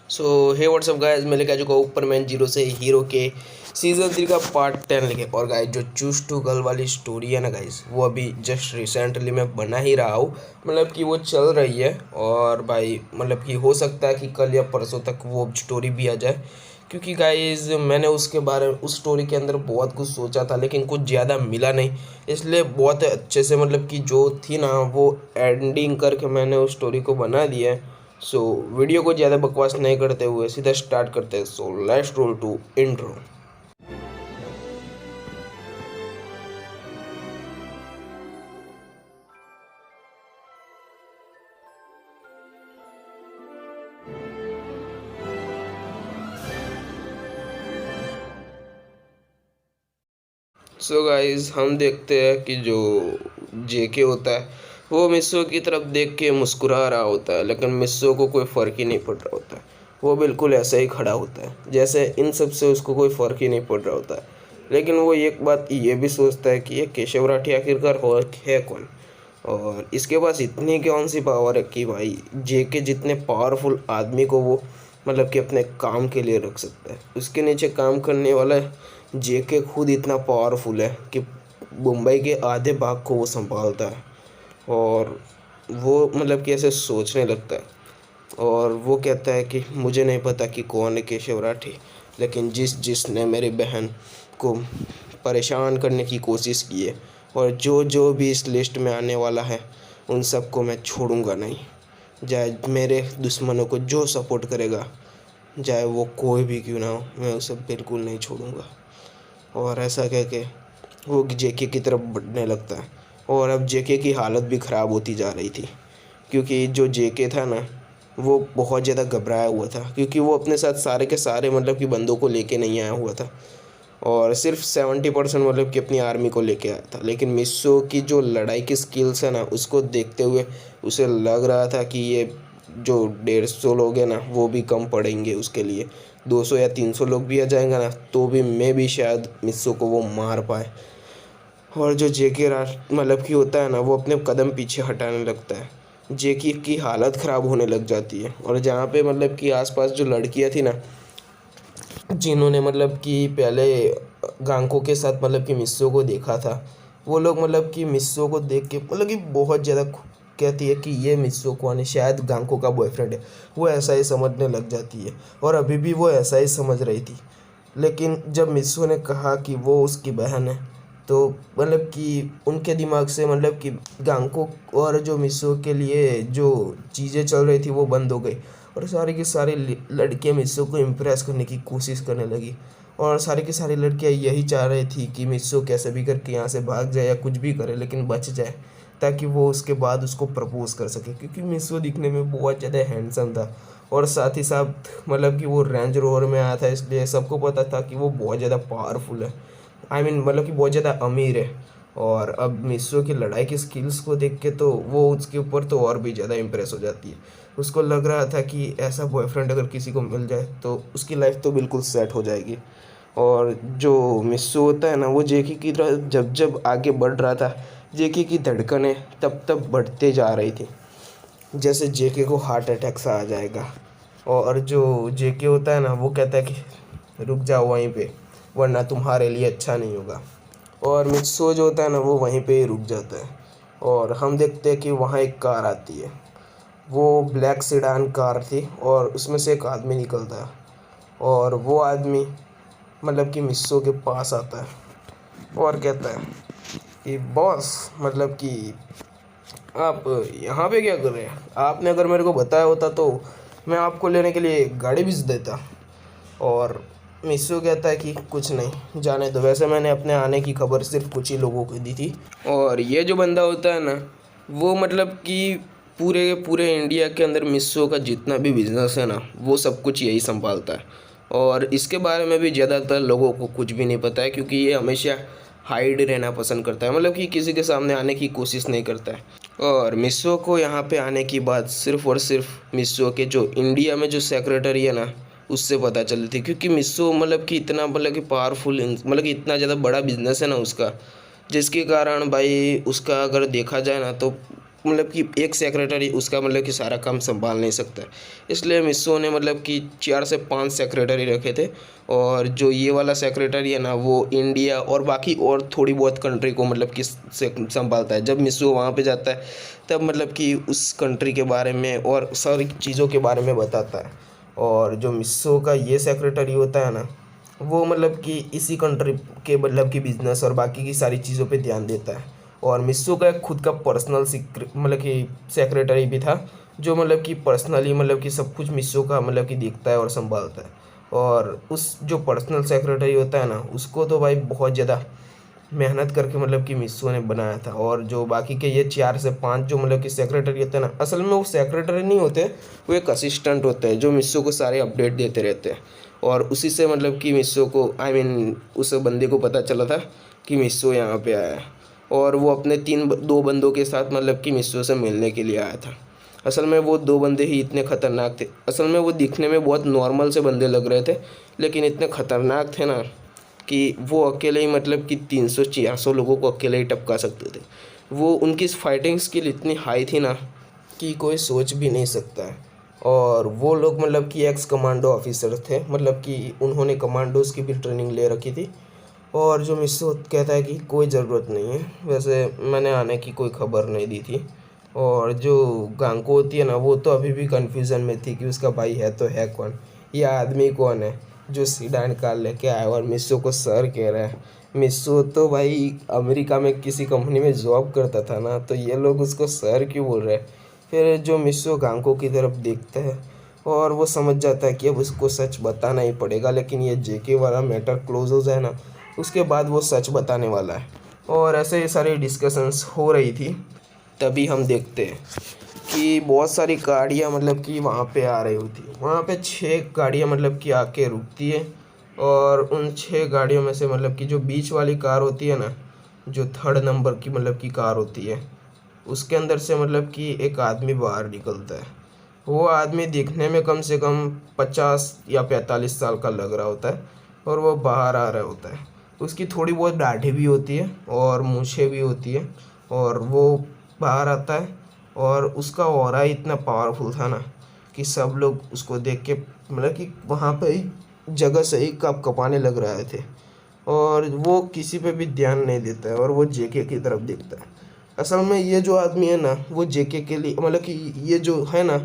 सो हे WhatsApp guys, मैं लेके आ चुका हूँ ऊपरमैन जीरो से हीरो के सीज़न 3 का पार्ट 10 लेके। और गाइस जो चूज टू गर्ल वाली स्टोरी है ना गाइस, वो अभी जस्ट रिसेंटली मैं बना ही रहा हूँ। मतलब कि वो चल रही है और भाई मतलब कि हो सकता है कि कल या परसों तक वो स्टोरी भी आ जाए। क्योंकि गाइस मैंने उसके बारे में उस स्टोरी के अंदर बहुत कुछ सोचा था, लेकिन कुछ ज़्यादा मिला नहीं। इसलिए बहुत अच्छे से मतलब कि जो थी ना वो एंडिंग करके मैंने उस स्टोरी को बना दिया है। सो वीडियो को ज़्यादा बकवास नहीं करते हुए सीधा स्टार्ट करते हैं। So let's roll to intro. So guys हम देखते हैं कि जो जेके होता है वो मिस्सो की तरफ देख के मुस्कुरा रहा होता है, लेकिन मिस्सो को कोई फ़र्क ही नहीं पड़ रहा होता है। वो बिल्कुल ऐसे ही खड़ा होता है जैसे इन सब से उसको कोई फ़र्क ही नहीं पड़ रहा होता है। लेकिन वो एक बात ये भी सोचता है कि ये केशव राठी आखिरकार हो है कौन, और इसके पास इतनी कौन सी पावर है कि भाई जेके जितने पावरफुल आदमी को वो मतलब कि अपने काम के लिए रख सकता है। उसके नीचे काम करने वाला जेके खुद इतना पावरफुल है कि मुंबई के आधे भाग को वो संभालता है। और वो मतलब कि ऐसे सोचने लगता है और वो कहता है कि मुझे नहीं पता कि कौन है केशव राठी, लेकिन जिसने मेरी बहन को परेशान करने की कोशिश की है और जो जो भी इस लिस्ट में आने वाला है उन सबको मैं छोड़ूंगा नहीं। चाहे मेरे दुश्मनों को जो सपोर्ट करेगा, चाहे वो कोई भी क्यों ना हो, मैं उसे बिल्कुल नहीं छोड़ूंगा। और ऐसा कह के वो जेके की तरफ बढ़ने लगता है। और अब जेके की हालत भी ख़राब होती जा रही थी, क्योंकि जो जेके था ना वो बहुत ज़्यादा घबराया हुआ था, क्योंकि वो अपने साथ सारे के सारे मतलब कि बंदों को लेके नहीं आया हुआ था और सिर्फ 70% मतलब कि अपनी आर्मी को लेके आया था। लेकिन मिस्सो की जो लड़ाई की स्किल्स है ना उसको देखते हुए उसे लग रहा था कि ये जो 150 लोग हैं ना वो भी कम पड़ेंगे उसके लिए। 200 या 300 लोग भी आ जाएंगे ना तो भी मैं भी शायद मिस्सो को वो मार पाए। और जो जेके मतलब कि होता है ना वो अपने कदम पीछे हटाने लगता है। जेके की हालत ख़राब होने लग जाती है। और जहाँ पे मतलब कि आसपास जो लड़कियाँ थी ना जिन्होंने मतलब कि पहले गांको के साथ मतलब कि मिस्सो को देखा था, वो लोग मतलब कि मिस्सो को देख के मतलब कि बहुत ज़्यादा कहती है कि ये मिस्सो कौन है, शायद गांको का बॉयफ्रेंड है। वो ऐसा ही समझने लग जाती है और अभी भी वो ऐसा ही समझ रही थी। लेकिन जब मिस्सो ने कहा कि वो उसकी बहन है तो मतलब कि उनके दिमाग से मतलब कि गांको और जो मिस्सो के लिए जो चीज़ें चल रही थी वो बंद हो गई। और सारी की सारी लड़कियाँ मिस्सो को इम्प्रेस करने की कोशिश करने लगी। और सारी की सारी लड़कियाँ यही चाह रही थी कि मिस्सो कैसे भी करके यहाँ से भाग जाए या कुछ भी करे लेकिन बच जाए, ताकि वो उसके बाद उसको प्रपोज कर सके। क्योंकि मिस्सो दिखने में बहुत ज़्यादा हैंडसम था और साथ ही साथ मतलब कि वो रेंज रोवर में आया था, इसलिए सबको पता था कि वो बहुत ज़्यादा पावरफुल है। मतलब कि बहुत ज़्यादा अमीर है। और अब मिस्सो की लड़ाई की स्किल्स को देख के तो वो उसके ऊपर तो और भी ज़्यादा इम्प्रेस हो जाती है। उसको लग रहा था कि ऐसा बॉयफ्रेंड अगर किसी को मिल जाए तो उसकी लाइफ तो बिल्कुल सेट हो जाएगी। और जो मिस्सो होता है ना वो जेकी की तरफ जब जब आगे बढ़ रहा था, जेकी की धड़कनें तब तब बढ़ते जा रही थी, जैसे जेके को हार्ट अटैक सा आ जाएगा। और जो जेके होता है ना वो कहता है कि रुक जाओ वहीं पे, वरना तुम्हारे लिए अच्छा नहीं होगा। और मित्सो जो होता है ना वो वहीं पे ही रुक जाता है। और हम देखते हैं कि वहाँ एक कार आती है। वो ब्लैक सेडान कार थी और उसमें से एक आदमी निकलता है। और वो आदमी मतलब कि मिस्सो के पास आता है और कहता है कि बॉस मतलब कि आप यहाँ पे क्या कर रहे हैं, आपने अगर मेरे को बताया होता तो मैं आपको लेने के लिए गाड़ी भेज देता। और मिस्सो कहता है कि कुछ नहीं, जाने दो, वैसे मैंने अपने आने की खबर सिर्फ कुछ ही लोगों को दी थी। और ये जो बंदा होता है ना वो मतलब कि पूरे पूरे इंडिया के अंदर मिस्सो का जितना भी बिजनेस है ना वो सब कुछ यही संभालता है। और इसके बारे में भी ज़्यादातर लोगों को कुछ भी नहीं पता है, क्योंकि ये हमेशा हाइड रहना पसंद करता है, मतलब कि किसी के सामने आने की कोशिश नहीं करता है। और मिस्सो को यहाँ पे आने की बात सिर्फ और सिर्फ मिस्सो के जो इंडिया में जो सेक्रेटरी है ना उससे पता चली थी। क्योंकि मिस्सो मतलब कि इतना मतलब कि पावरफुल मतलब कि इतना ज़्यादा बड़ा बिजनेस है ना उसका, जिसके कारण भाई उसका अगर देखा जाए ना तो मतलब कि एक सेक्रेटरी उसका मतलब कि सारा काम संभाल नहीं सकता है। इसलिए मिस्सो ने मतलब कि 4 से 5 सेक्रेटरी रखे थे, और जो ये वाला सेक्रेटरी है ना वो इंडिया और बाकी और थोड़ी बहुत कंट्री को मतलब कि से संभालता है। जब मिस्सो वहाँ पे जाता है तब मतलब कि उस कंट्री के बारे में और सारी चीज़ों के बारे में बताता है। और जो मिस्सो का ये सेक्रेटरी होता है ना, वो मतलब कि इसी कंट्री के मतलब कि बिजनेस और बाकी की सारी चीज़ों पे ध्यान देता है। और मिस्सो का एक खुद का पर्सनल मतलब कि सेक्रेटरी भी था, जो मतलब कि पर्सनली मतलब कि सब कुछ मिस्सो का मतलब कि देखता है और संभालता है। और उस जो पर्सनल सेक्रेटरी होता है ना, उसको तो भाई बहुत ज़्यादा मेहनत करके मतलब कि मिस्सो ने बनाया था। और जो बाकी के ये 4 से 5 जो मतलब कि सेक्रेटरी होते हैं ना, असल में वो सेक्रेटरी नहीं होते, वो एक असिस्टेंट होते हैं जो मिस्सो को सारे अपडेट देते रहते हैं। और उसी से मतलब कि मिस्सो को उस बंदे को पता चला था कि मिस्सो यहाँ पे आया है, और वो अपने 2 बंदों के साथ मतलब कि मिस्सो से मिलने के लिए आया था। असल में वो 2 बंदे ही इतने ख़तरनाक थे। असल में वो दिखने में बहुत नॉर्मल से बंदे लग रहे थे, लेकिन इतने ख़तरनाक थे ना कि वो अकेले ही मतलब कि 300-400 लोगों को अकेले ही टपका सकते थे। वो उनकी फाइटिंग स्किल इतनी हाई थी ना कि कोई सोच भी नहीं सकता है। और वो लोग मतलब कि एक्स कमांडो ऑफिसर थे, मतलब कि उन्होंने कमांडोज़ की भी ट्रेनिंग ले रखी थी। और जो मिस्सो कहता है कि कोई ज़रूरत नहीं है, वैसे मैंने आने की कोई खबर नहीं दी थी। और जो गांको होती है ना, वो तो अभी भी कन्फ्यूज़न में थी कि उसका भाई है तो है कौन, ये आदमी कौन है जो सीधा निकाल लेके आया और मिस्सो को सर कह रहा है। मिस्सो तो भाई अमेरिका में किसी कंपनी में जॉब करता था ना, तो ये लोग उसको सर क्यों बोल रहे हैं। फिर जो मिस्सो गांको की तरफ देखता है और वो समझ जाता है कि अब उसको सच बताना ही पड़ेगा, लेकिन ये जेके वाला मैटर क्लोज हो जाए ना, उसके बाद वो सच बताने वाला है। और ऐसे ही सारी डिस्कशंस हो रही थी, तभी हम देखते हैं कि बहुत सारी गाड़ियाँ मतलब कि वहाँ पे आ रही होती है। वहाँ पे 6 गाड़ियाँ मतलब कि आके रुकती है, और उन 6 गाड़ियों में से मतलब कि जो बीच वाली कार होती है ना, जो 3rd नंबर की मतलब की कार होती है, उसके अंदर से मतलब कि एक आदमी बाहर निकलता है। वो आदमी दिखने में कम से कम 50 या 45 साल का लग रहा होता है, और वो बाहर आ रहा होता है। उसकी थोड़ी बहुत दाढ़ी भी होती है और मूछें भी होती है, और वो बाहर आता है। और उसका ऑरा इतना पावरफुल था ना कि सब लोग उसको देख के मतलब कि वहाँ पे ही जगह से ही कप कपाने लग रहे थे। और वो किसी पे भी ध्यान नहीं देता है, और वो जेके की तरफ देखता है। असल में ये जो आदमी है ना, वो जेके के लिए मतलब कि ये जो है ना,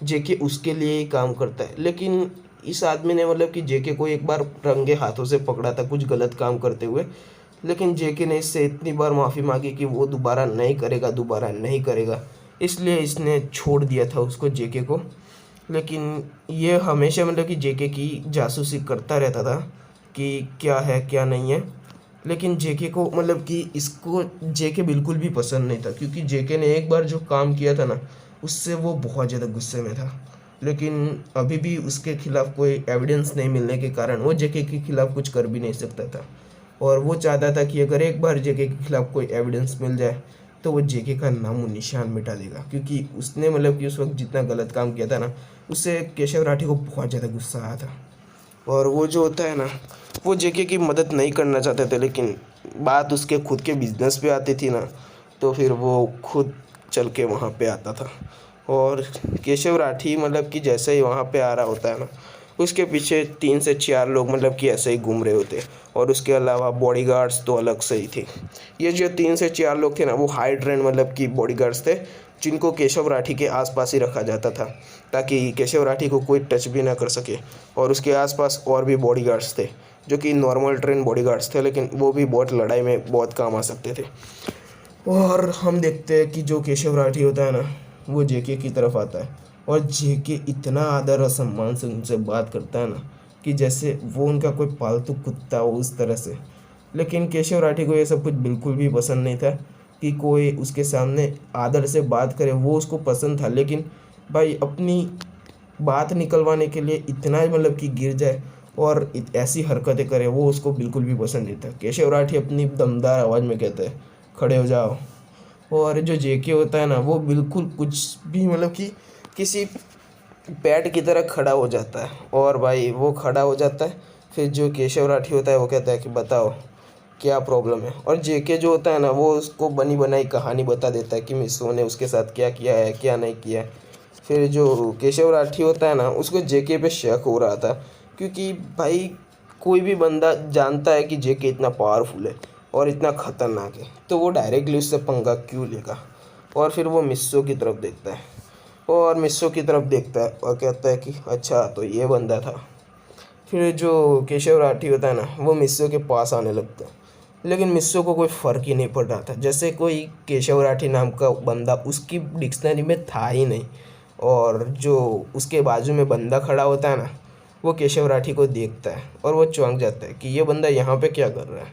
जेके उसके लिए ही काम करता है। लेकिन इस आदमी ने मतलब कि जेके को एक बार रंगे हाथों से पकड़ा था कुछ गलत काम करते हुए, लेकिन जेके ने इससे इतनी बार माफ़ी मांगी कि वो दोबारा नहीं करेगा, दोबारा नहीं करेगा। इसलिए इसने छोड़ दिया था उसको, जेके को। लेकिन ये हमेशा मतलब कि जेके की जासूसी करता रहता था कि क्या है क्या नहीं है। लेकिन जेके को मतलब कि इसको जेके बिल्कुल भी पसंद नहीं था, क्योंकि जेके ने एक बार जो काम किया था ना, उससे वो बहुत ज़्यादा गुस्से में था। लेकिन अभी भी उसके खिलाफ कोई एविडेंस नहीं मिलने के कारण वो जेके के खिलाफ कुछ कर भी नहीं सकता था। और वो चाहता था कि अगर एक बार जेके के खिलाफ कोई एविडेंस मिल जाए तो वो जेके का नाम और निशान मिटा देगा, क्योंकि उसने मतलब कि उस वक्त जितना गलत काम किया था ना, उससे केशव राठी को बहुत ज़्यादा गुस्सा आया था। और वो जो होता है ना, वो जेके की मदद नहीं करना चाहते थे, लेकिन बात उसके खुद के बिजनेस पे आती थी ना, तो फिर वो खुद चल के वहाँ पे आता था। और केशव राठी मतलब कि जैसे ही वहाँ पे आ रहा होता है ना, उसके पीछे 3 से 4 लोग मतलब कि ऐसे ही घूम रहे होते, और उसके अलावा बॉडीगार्ड्स तो अलग से ही थे। ये जो 3 से 4 लोग थे ना, वो हाई ट्रेंड मतलब कि बॉडीगार्ड्स थे, जिनको केशव राठी के आसपास ही रखा जाता था, ताकि केशव राठी को कोई टच भी ना कर सके। और उसके आसपास और भी बॉडीगार्ड्स थे जो कि नॉर्मल ट्रेन बॉडीगार्ड्स थे, लेकिन वो भी बहुत लड़ाई में बहुत काम आ सकते थे। और हम देखते हैं कि जो केशव राठी होता है ना, वो जेके की तरफ आता है, और जेके इतना आदर और सम्मान से उनसे बात करता है ना, कि जैसे वो उनका कोई पालतू कुत्ता हो उस तरह से। लेकिन केशव राठी को ये सब कुछ बिल्कुल भी पसंद नहीं था कि कोई उसके सामने आदर से बात करे। वो उसको पसंद था, लेकिन भाई अपनी बात निकलवाने के लिए इतना मतलब कि गिर जाए और ऐसी हरकतें करे, वो उसको बिल्कुल भी पसंद नहीं था। केशव राठी अपनी दमदार आवाज़ में कहते हैं, खड़े हो जाओ। और जो जेके होता है ना, वो बिल्कुल कुछ भी मतलब कि किसी पैट की तरह खड़ा हो जाता है। और भाई वो खड़ा हो जाता है। फिर जो केशव राठी होता है वो कहता है कि बताओ क्या प्रॉब्लम है। और जेके जो होता है ना वो उसको बनी बनाई कहानी बता देता है कि मिस्सो ने उसके साथ क्या किया है क्या नहीं किया है। फिर जो केशव राठी होता है ना उसको जेके पे शक हो रहा था, क्योंकि भाई कोई भी बंदा जानता है कि जेके इतना पावरफुल है और इतना ख़तरनाक है, तो वो डायरेक्टली उससे पंगा क्यों लेगा। और फिर वो मिस्सो की तरफ देखता है और मिस्सो की तरफ देखता है और कहता है कि अच्छा तो ये बंदा था। फिर जो केशव राठी होता है ना वो मिस्सो के पास आने लगता है, लेकिन मिस्सो को कोई फ़र्क ही नहीं पड़ रहा था, जैसे कोई केशव राठी नाम का बंदा उसकी डिक्शनरी में था ही नहीं। और जो उसके बाजू में बंदा खड़ा होता है ना वो केशव राठी को देखता है और वो चौंक जाता है कि ये बंदा यहाँ पे क्या कर रहा है।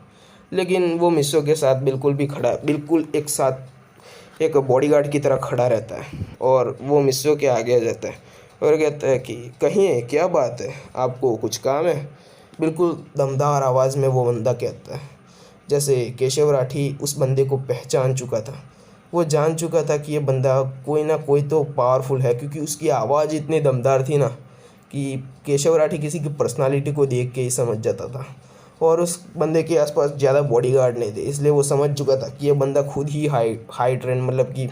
लेकिन वो मिस्सो के साथ बिल्कुल भी खड़ा, बिल्कुल एक साथ एक बॉडीगार्ड की तरह खड़ा रहता है और वो मिस्सो के आगे आ जाता है और कहता है कि कहिए क्या बात है, आपको कुछ काम है। बिल्कुल दमदार आवाज़ में वो बंदा कहता है, जैसे केशव राठी उस बंदे को पहचान चुका था। वो जान चुका था कि ये बंदा कोई ना कोई तो पावरफुल है, क्योंकि उसकी आवाज़ इतनी दमदार थी ना कि केशव राठी किसी की पर्सनालिटी को देख के ही समझ जाता था। और उस बंदे के आसपास ज़्यादा बॉडीगार्ड नहीं थे, इसलिए वो समझ चुका था कि ये बंदा खुद ही हाई हाई ट्रेन मतलब कि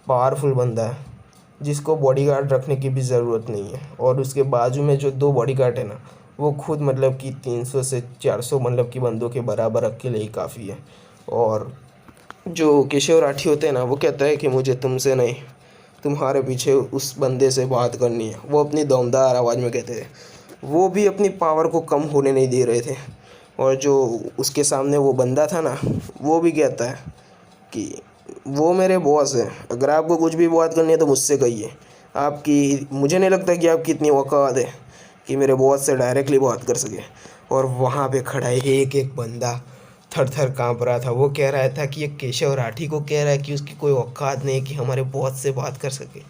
पावरफुल बंदा है, जिसको बॉडीगार्ड रखने की भी ज़रूरत नहीं है। और उसके बाजू में जो दो बॉडीगार्ड है ना वो खुद मतलब कि 300 से 400 मतलब कि बंदों के बराबर अकेले ही काफ़ी है। और जो केशव राठी होते हैं ना वो कहता है कि मुझे तुमसे नहीं, तुम्हारे पीछे उस बंदे से बात करनी है। वो अपनी दमदार आवाज़ में कहते हैं, वो भी अपनी पावर को कम होने नहीं दे रहे थे। और जो उसके सामने वो बंदा था ना वो भी कहता है कि वो मेरे बॉस है, अगर आपको कुछ भी बात करनी है तो मुझसे कहिए। आपकी मुझे नहीं लगता कि आपकी इतनी औकात है कि मेरे बॉस से डायरेक्टली बात कर सके। और वहाँ पे खड़ा है एक एक बंदा थर थर काँप रहा था। वो कह रहा था कि ये केशव राठी को कह रहा है कि उसकी कोई औकात नहीं कि हमारे बॉस से बात कर सके।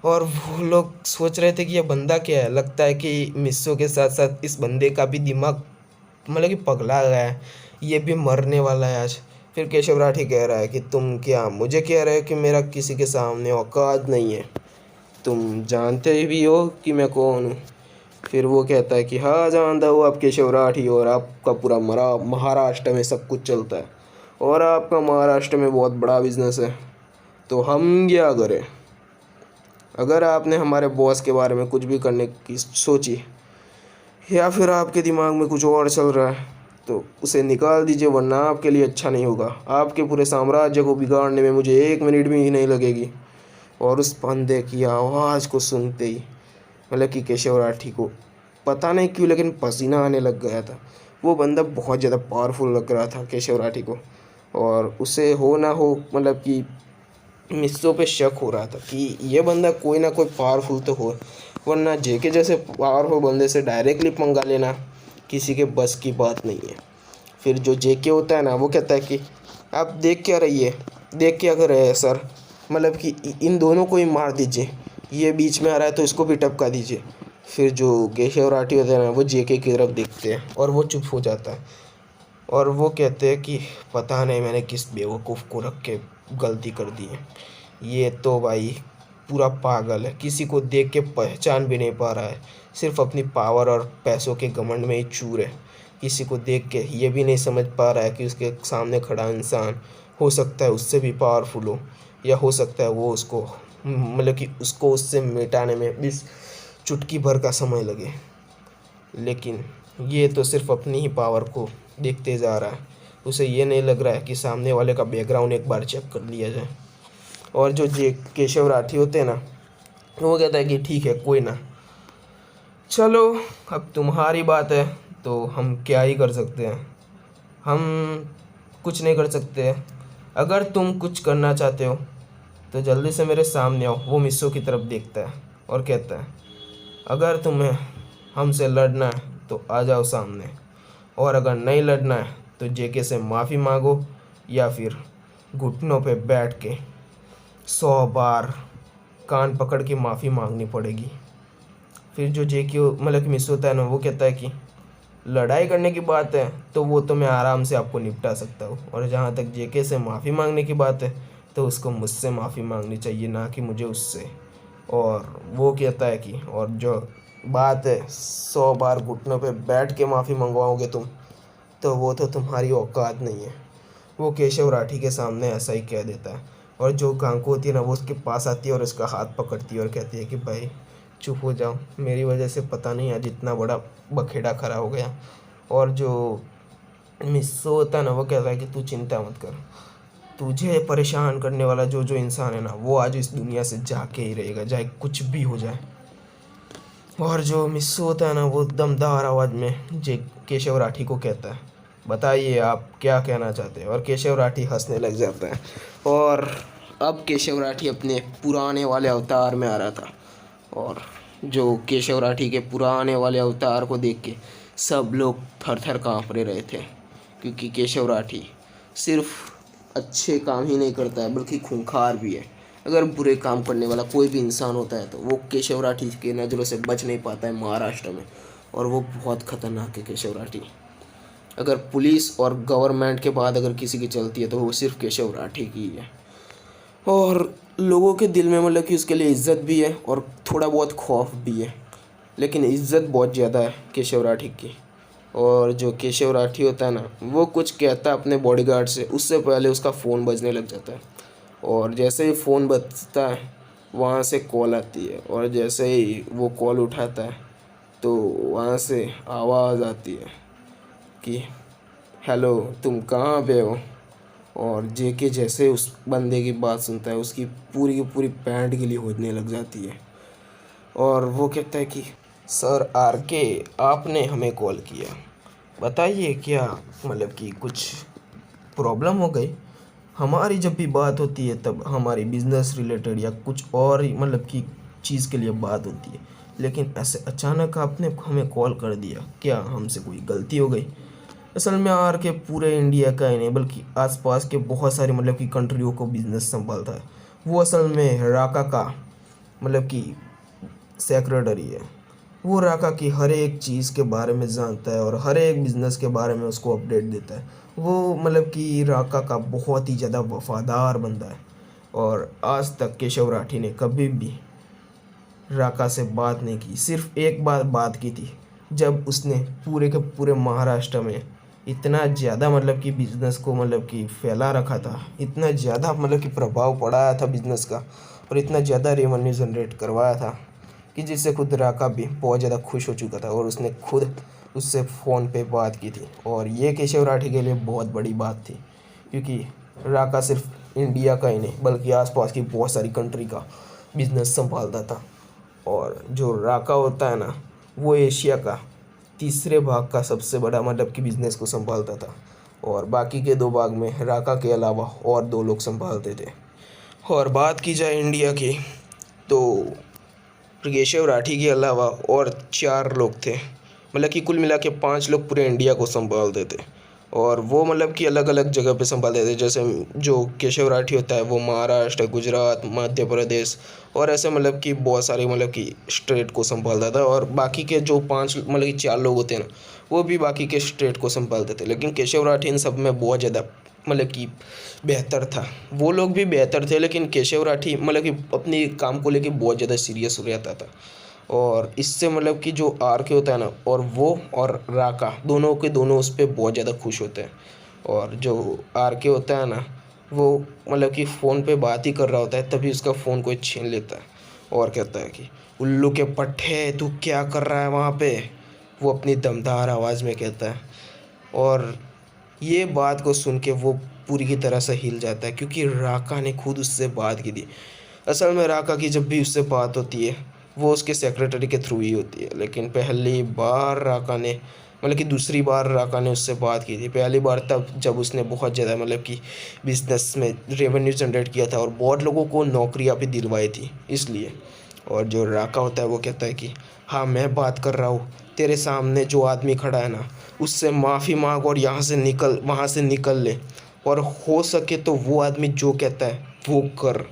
और वो लोग सोच रहे थे कि ये बंदा क्या है, लगता है कि मिस्सो के साथ साथ इस बंदे का भी दिमाग मतलब कि पगला गया है, ये भी मरने वाला है आज। फिर केशव राठी कह रहा है कि तुम क्या मुझे कह रहे हो कि मेरा किसी के सामने औकात नहीं है, तुम जानते भी हो कि मैं कौन हूँ। फिर वो कहता है कि हाँ जानता हूँ, आप केशव राठी और आपका पूरा मरा महाराष्ट्र में सब कुछ चलता है और आपका महाराष्ट्र में बहुत बड़ा बिजनेस है, तो हम क्या करें। अगर आपने हमारे बॉस के बारे में कुछ भी करने की सोची या फिर आपके दिमाग में कुछ और चल रहा है तो उसे निकाल दीजिए, वरना आपके लिए अच्छा नहीं होगा। आपके पूरे साम्राज्य को बिगाड़ने में मुझे 1 मिनट भी नहीं लगेगी। और उस बंदे की आवाज़ को सुनते ही मतलब कि केशव राठी को पता नहीं क्यों लेकिन पसीना आने लग गया था। वो बंदा बहुत ज़्यादा पावरफुल लग रहा था केशव राठी को, और उसे हो ना हो मतलब कि मिस्सो पे शक हो रहा था कि ये बंदा कोई ना कोई पावरफुल तो हो, वरना जेके जैसे पावरफुल बंदे से डायरेक्टली पंगा लेना किसी के बस की बात नहीं है। फिर जो जेके होता है ना वो कहता है कि आप देख क्या रही है, देख क्या कर रहे हैं सर, मतलब कि इन दोनों को ही मार दीजिए, ये बीच में आ रहा है तो इसको भी टपका दीजिए। फिर जो केशव राठी होता है ना वो जेके की तरफ देखते हैं और वो चुप हो जाता है और वो कहते हैं कि पता नहीं मैंने किस बेवकूफ़ को रख के गलती कर दी है। ये तो भाई पूरा पागल है, किसी को देख के पहचान भी नहीं पा रहा है, सिर्फ अपनी पावर और पैसों के घमंड में ही चूर है। किसी को देख के ये भी नहीं समझ पा रहा है कि उसके सामने खड़ा इंसान हो सकता है उससे भी पावरफुल हो, या हो सकता है वो उसको मतलब कि उसको उससे मिटाने में भी चुटकी भर का समय लगे। लेकिन ये तो सिर्फ अपनी ही पावर को देखते जा रहा है, उसे ये नहीं लग रहा है कि सामने वाले का बैकग्राउंड एक बार चेक कर लिया जाए। और जो जे केशव राठी होते हैं ना वो कहता है कि ठीक है कोई ना, चलो अब तुम्हारी बात है तो हम क्या ही कर सकते हैं, हम कुछ नहीं कर सकते। अगर तुम कुछ करना चाहते हो तो जल्दी से मेरे सामने आओ। वो मिस्सो की तरफ देखता है और कहता है अगर तुम्हें हमसे लड़ना है तो आ जाओ सामने, और अगर नहीं लड़ना है तो जेके से माफ़ी मांगो या फिर घुटनों पे बैठ के 100 बार कान पकड़ के माफ़ी मांगनी पड़ेगी। फिर जो जेके मतलब कि मिस होता है ना वो कहता है कि लड़ाई करने की बात है तो वो तो मैं आराम से आपको निपटा सकता हूँ, और जहाँ तक जेके से माफ़ी मांगने की बात है तो उसको मुझसे माफ़ी मांगनी चाहिए, ना कि मुझे उससे। और वो कहता है कि और जो बात है 100 बार घुटनों पे बैठ के माफ़ी मंगवाओगे तुम, तो वो तो तुम्हारी औकात नहीं है। वो केशव राठी के सामने ऐसा ही कह देता है। और जो कांकू होती है ना, वो उसके पास आती है और उसका हाथ पकड़ती है और कहती है कि भाई चुप हो जाओ, मेरी वजह से पता नहीं आज इतना बड़ा बखेड़ा खड़ा हो गया। और जो मिस्सो होता है ना, वो कहता है कि तू चिंता मत कर, तुझे परेशान करने वाला जो जो इंसान है ना, वो आज इस दुनिया से जाके ही रहेगा, चाहे कुछ भी हो जाए। और जो मिस्सो होता है ना, वो दमदार आवाज़ में जे केशव राठी को कहता है, बताइए आप क्या कहना चाहते हैं। और केशव राठी हंसने लग जाता है। और अब केशव राठी अपने पुराने वाले अवतार में आ रहा था। और जो केशव राठी के पुराने वाले अवतार को देख के सब लोग थर थर काँप रहे थे, क्योंकि केशव राठी सिर्फ अच्छे काम ही नहीं करता है बल्कि खूंखार भी है। अगर बुरे काम करने वाला कोई भी इंसान होता है तो वो केशव राठी के नज़रों से बच नहीं पाता है महाराष्ट्र में। और वो बहुत ख़तरनाक है केशव राठी। अगर पुलिस और गवर्नमेंट के बाद अगर किसी की चलती है तो वो सिर्फ केशव राठी की है। और लोगों के दिल में मतलब कि उसके लिए इज्जत भी है और थोड़ा बहुत खौफ भी है, लेकिन इज्जत बहुत ज़्यादा है केशव राठी की। और जो केशव राठी होता है ना, वो कुछ कहता है अपने बॉडीगार्ड से, उससे पहले उसका फ़ोन बजने लग जाता है। और जैसे ही फ़ोन बजता है वहाँ से कॉल आती है। और जैसे ही वो कॉल उठाता है तो वहाँ से आवाज़ आती है कि हेलो, तुम कहाँ पे हो। और जेके जैसे उस बंदे की बात सुनता है, उसकी की पूरी पैंट गीली होने लग जाती है। और वो कहता है कि सर आरके, आपने हमें कॉल किया, बताइए क्या मतलब कि कुछ प्रॉब्लम हो गई। हमारी जब भी बात होती है तब हमारी बिजनेस रिलेटेड या कुछ और ही मतलब कि चीज़ के लिए बात होती है, लेकिन ऐसे अचानक आपने हमें कॉल कर दिया, क्या हमसे कोई गलती हो गई। असल में आर के पूरे इंडिया का ही नहीं बल्कि आसपास के बहुत सारे मतलब कि कंट्रियों को बिजनेस संभालता है। वो असल में राका का मतलब कि सेक्रेटरी है। वो राका की हर एक चीज़ के बारे में जानता है और हर एक बिज़नेस के बारे में उसको अपडेट देता है। वो मतलब कि राका का बहुत ही ज़्यादा वफादार बंदा है। और आज तक केशव राठी ने कभी भी राका से बात नहीं की, सिर्फ एक बार बात की थी, जब उसने पूरे के पूरे महाराष्ट्र में इतना ज़्यादा मतलब कि बिज़नेस को मतलब कि फैला रखा था, इतना ज़्यादा मतलब कि प्रभाव पड़ाया था बिज़नेस का, और इतना ज़्यादा रेवेन्यू जनरेट करवाया था कि जिससे खुद राका भी बहुत ज़्यादा खुश हो चुका था। और उसने खुद उससे फ़ोन पे बात की थी। और ये केशव राठी के लिए बहुत बड़ी बात थी, क्योंकि राका सिर्फ इंडिया का ही नहीं बल्कि आसपास की बहुत सारी कंट्री का बिज़नेस संभालता था। और जो राका होता है ना, वो एशिया का तीसरे भाग का सबसे बड़ा मतलब कि बिज़नेस को संभालता था। और बाकी के 2 भाग में राका के अलावा और 2 लोग संभालते थे। और बात की जाए इंडिया की, तो केशव राठी के अलावा और 4 लोग थे, मतलब कि कुल मिला के 5 लोग पूरे इंडिया को संभालते थे। और वो मतलब कि अलग अलग जगह पे संभालते थे। जैसे जो केशव राठी होता है वो महाराष्ट्र, गुजरात, मध्य प्रदेश और ऐसे मतलब कि बहुत सारे मतलब कि स्टेट को संभालता था। और बाकी के जो 5 मतलब कि 4 लोग होते हैं ना, वो भी बाकी के स्टेट को संभालते थे। लेकिन केशव राठी इन सब में बहुत ज़्यादा मतलब कि बेहतर था। वो लोग भी बेहतर थे, लेकिन केशव राठी मतलब कि अपने काम को लेके बहुत ज़्यादा सीरियस हो रहता था। और इससे मतलब कि जो आर के होता है ना, और वो और राका दोनों के दोनों उस पर बहुत ज़्यादा खुश होते हैं। और जो आर के होता है ना, वो मतलब कि फ़ोन पे बात ही कर रहा होता है, तभी उसका फ़ोन कोई छीन लेता है और कहता है कि उल्लू के पट्टे, तू क्या कर रहा है वहाँ पे। वो अपनी दमदार आवाज़ में कहता है। और ये बात को सुन के वो पूरी की तरह से हिल जाता है, क्योंकि राका ने खुद उससे बात की थी। असल में राका की जब भी उससे बात होती है वो उसके सेक्रेटरी के थ्रू ही होती है। लेकिन पहली बार राका ने मतलब कि दूसरी बार राका ने उससे बात की थी। पहली बार तब जब उसने बहुत ज़्यादा मतलब कि बिज़नेस में रेवेन्यू जनरेट किया था और बहुत लोगों को नौकरियां भी दिलवाई थी, इसलिए। और जो राका होता है वो कहता है कि हाँ, मैं बात कर रहा हूँ, तेरे सामने जो आदमी खड़ा है ना, उससे माफ़ी मांग और वहाँ से निकल ले। और हो सके तो वो आदमी जो कहता है वो कर।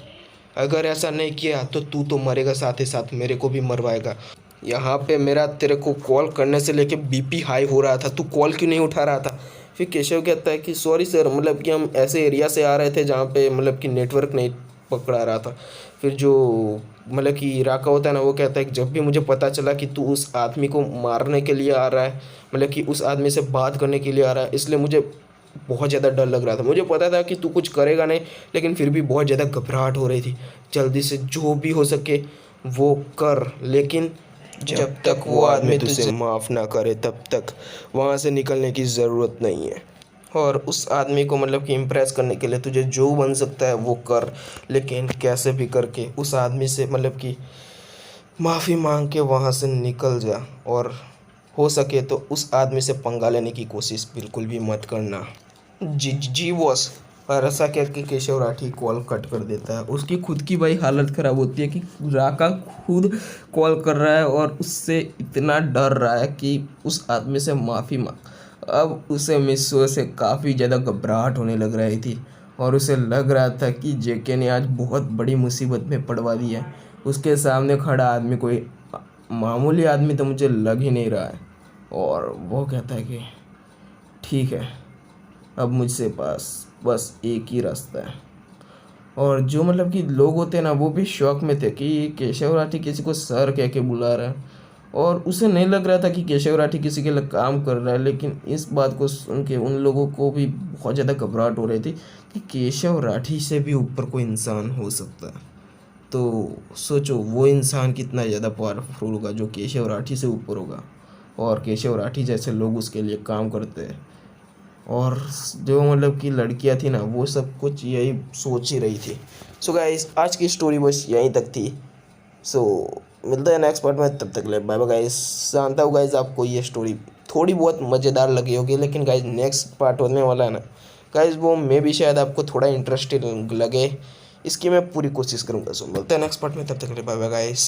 अगर ऐसा नहीं किया तो तू तो मरेगा, साथ ही साथ मेरे को भी मरवाएगा। यहाँ पे मेरा तेरे को कॉल करने से लेके बीपी हाई हो रहा था, तू कॉल क्यों नहीं उठा रहा था। फिर केशव कहता है कि सॉरी सर, मतलब कि हम ऐसे एरिया से आ रहे थे जहाँ पे मतलब कि नेटवर्क नहीं पकड़ा रहा था। फिर जो मतलब कि राका होता है ना, वो कहता है कि जब भी मुझे पता चला कि तू उस आदमी को मारने के लिए आ रहा है, मतलब कि उस आदमी से बात करने के लिए आ रहा है, इसलिए मुझे बहुत ज़्यादा डर लग रहा था। मुझे पता था कि तू कुछ करेगा नहीं, लेकिन फिर भी बहुत ज़्यादा घबराहट हो रही थी। जल्दी से जो भी हो सके वो कर, लेकिन जब तक वो आदमी तुझे माफ़ ना करे तब तक वहाँ से निकलने की ज़रूरत नहीं है। और उस आदमी को मतलब कि इम्प्रेस करने के लिए तुझे जो बन सकता है वो कर, लेकिन कैसे भी करके उस आदमी से मतलब कि माफ़ी मांग के वहाँ से निकल जा। और हो सके तो उस आदमी से पंगा लेने की कोशिश बिल्कुल भी मत करना। जी जी बॉस। और ऐसा कह के केशव राठी कॉल कट कर देता है। उसकी खुद की भाई हालत ख़राब होती है कि राका खुद कॉल कर रहा है और उससे इतना डर रहा है कि उस आदमी से माफ़ी मांग। अब उसे मिस्सो से काफ़ी ज़्यादा घबराहट होने लग रही थी और उसे लग रहा था कि जेके ने आज बहुत बड़ी मुसीबत में पड़वा दी है। उसके सामने खड़ा आदमी कोई मामूली आदमी तो मुझे लग ही नहीं रहा है। और वो कहता है कि ठीक है, अब मुझसे पास बस एक ही रास्ता है। और जो मतलब कि लोग होते हैं ना, वो भी शौक में थे कि केशव राठी किसी को सर कह के बुला रहा है। और उसे नहीं लग रहा था कि केशव राठी किसी के लिए काम कर रहा है, लेकिन इस बात को सुन के उन लोगों को भी बहुत ज़्यादा घबराहट हो रही थी कि केशव राठी से भी ऊपर कोई इंसान हो सकता है। तो सोचो वो इंसान कितना ज़्यादा पावरफुल होगा जो केशव राठी से ऊपर होगा, और केशव राठी जैसे लोग उसके लिए काम करते हैं। और जो मतलब कि लड़कियां थी ना, वो सब कुछ यही सोच ही रही थी। सो गाइस, आज की स्टोरी बस यहीं तक थी। सो मिलते हैं नेक्स्ट पार्ट में, तब तक ले बाय बाय गाइस। जानता हूँ गाइस आपको ये स्टोरी थोड़ी बहुत मज़ेदार लगी होगी, लेकिन गाइस नेक्स्ट पार्ट होने वाला है ना गाइस, वो मे भी शायद आपको थोड़ा इंटरेस्टिंग लगे। इसकी मैं पूरी कोशिश करूँगा। सो मिलते हैं नेक्स्ट पार्ट में, तब तक ले बाय बाय गाइस।